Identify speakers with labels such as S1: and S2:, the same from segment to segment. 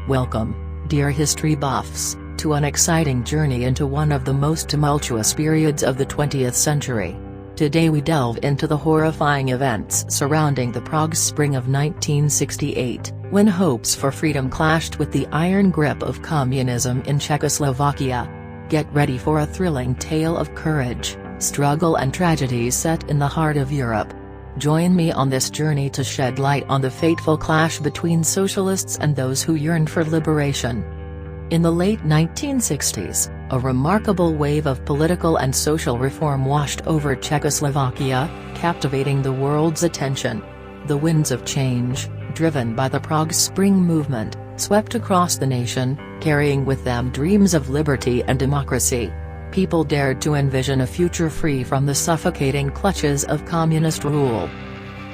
S1: Welcome, dear history buffs, to an exciting journey into one of the most tumultuous periods of the 20th century. Today we delve into the horrifying events surrounding the Prague Spring of 1968, when hopes for freedom clashed with the iron grip of communism in Czechoslovakia. Get ready for a thrilling tale of courage, struggle and tragedy set in the heart of Europe. Join me on this journey to shed light on the fateful clash between socialists and those who yearned for liberation. In the late 1960s, a remarkable wave of political and social reform washed over Czechoslovakia, captivating the world's attention. The winds of change, driven by the Prague Spring movement, swept across the nation, carrying with them dreams of liberty and democracy. People dared to envision a future free from the suffocating clutches of communist rule.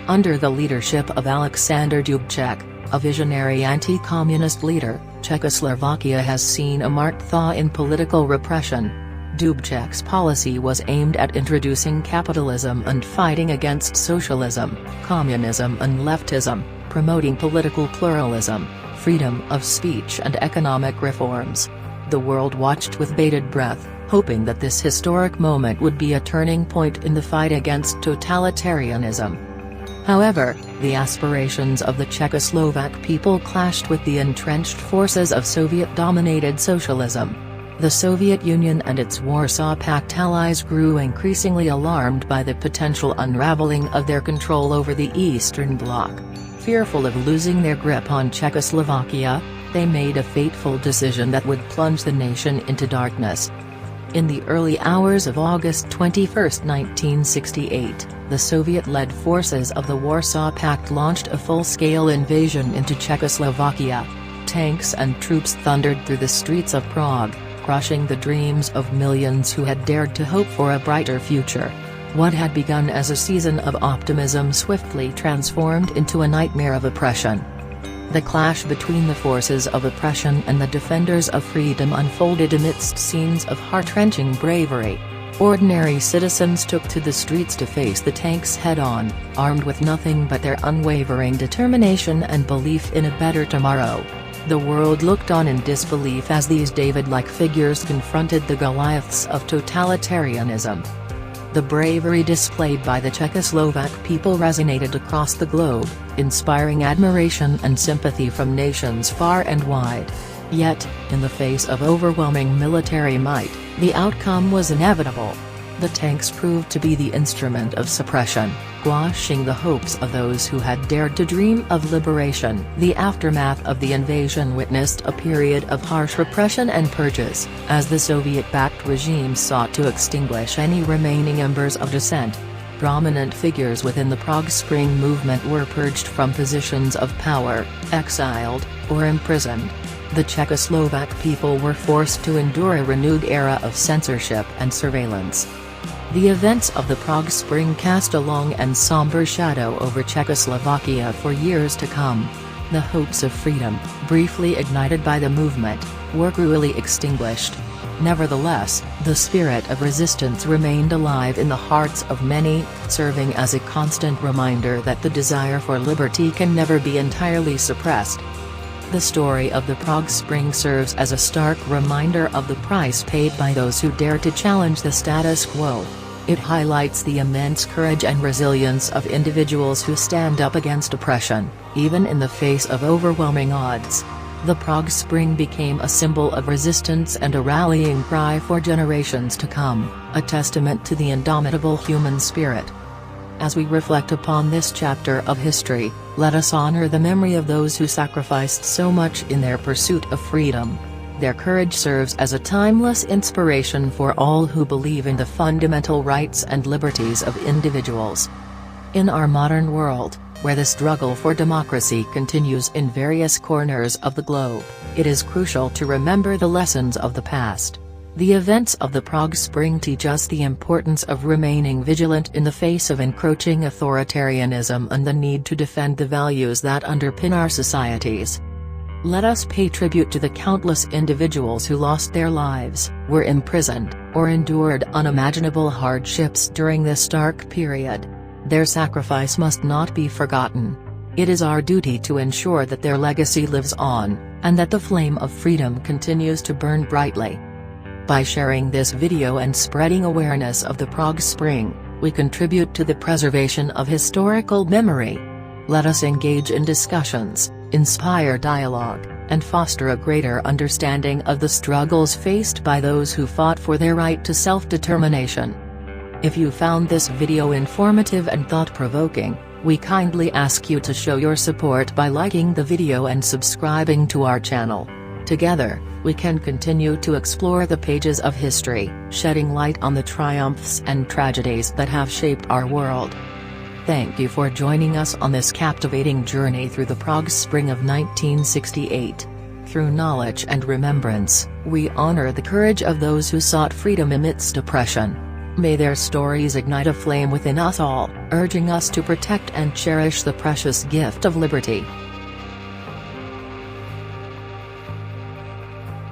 S1: Under the leadership of Alexander Dubček, a visionary anti-communist leader, Czechoslovakia has seen a marked thaw in political repression. Dubček's policy was aimed at introducing capitalism and fighting against socialism, communism and leftism, promoting political pluralism, freedom of speech and economic reforms. The world watched with bated breath, hoping that this historic moment would be a turning point in the fight against totalitarianism. However, the aspirations of the Czechoslovak people clashed with the entrenched forces of Soviet-dominated socialism. The Soviet Union and its Warsaw Pact allies grew increasingly alarmed by the potential unraveling of their control over the Eastern Bloc. Fearful of losing their grip on Czechoslovakia, they made a fateful decision that would plunge the nation into darkness. In the early hours of August 21, 1968, the Soviet-led forces of the Warsaw Pact launched a full-scale invasion into Czechoslovakia. Tanks and troops thundered through the streets of Prague, crushing the dreams of millions who had dared to hope for a brighter future. What had begun as a season of optimism swiftly transformed into a nightmare of oppression. The clash between the forces of oppression and the defenders of freedom unfolded amidst scenes of heart-wrenching bravery. Ordinary citizens took to the streets to face the tanks head-on, armed with nothing but their unwavering determination and belief in a better tomorrow. The world looked on in disbelief as these David-like figures confronted the Goliaths of totalitarianism. The bravery displayed by the Czechoslovak people resonated across the globe, inspiring admiration and sympathy from nations far and wide. Yet, in the face of overwhelming military might, the outcome was inevitable. The tanks proved to be the instrument of suppression, quashing the hopes of those who had dared to dream of liberation. The aftermath of the invasion witnessed a period of harsh repression and purges, as the Soviet-backed regime sought to extinguish any remaining embers of dissent. Prominent figures within the Prague Spring movement were purged from positions of power, exiled, or imprisoned. The Czechoslovak people were forced to endure a renewed era of censorship and surveillance. The events of the Prague Spring cast a long and somber shadow over Czechoslovakia for years to come. The hopes of freedom, briefly ignited by the movement, were cruelly extinguished. Nevertheless, the spirit of resistance remained alive in the hearts of many, serving as a constant reminder that the desire for liberty can never be entirely suppressed. The story of the Prague Spring serves as a stark reminder of the price paid by those who dare to challenge the status quo. It highlights the immense courage and resilience of individuals who stand up against oppression, even in the face of overwhelming odds. The Prague Spring became a symbol of resistance and a rallying cry for generations to come, a testament to the indomitable human spirit. As we reflect upon this chapter of history, let us honor the memory of those who sacrificed so much in their pursuit of freedom. Their courage serves as a timeless inspiration for all who believe in the fundamental rights and liberties of individuals. In our modern world, where the struggle for democracy continues in various corners of the globe, it is crucial to remember the lessons of the past. The events of the Prague Spring teach us the importance of remaining vigilant in the face of encroaching authoritarianism and the need to defend the values that underpin our societies. Let us pay tribute to the countless individuals who lost their lives, were imprisoned, or endured unimaginable hardships during this dark period. Their sacrifice must not be forgotten. It is our duty to ensure that their legacy lives on, and that the flame of freedom continues to burn brightly. By sharing this video and spreading awareness of the Prague Spring, we contribute to the preservation of historical memory. Let us engage in discussions, inspire dialogue, and foster a greater understanding of the struggles faced by those who fought for their right to self-determination. If you found this video informative and thought-provoking, we kindly ask you to show your support by liking the video and subscribing to our channel. Together, we can continue to explore the pages of history, shedding light on the triumphs and tragedies that have shaped our world. Thank you for joining us on this captivating journey through the Prague Spring of 1968. Through knowledge and remembrance, we honor the courage of those who sought freedom amidst oppression. May their stories ignite a flame within us all, urging us to protect and cherish the precious gift of liberty.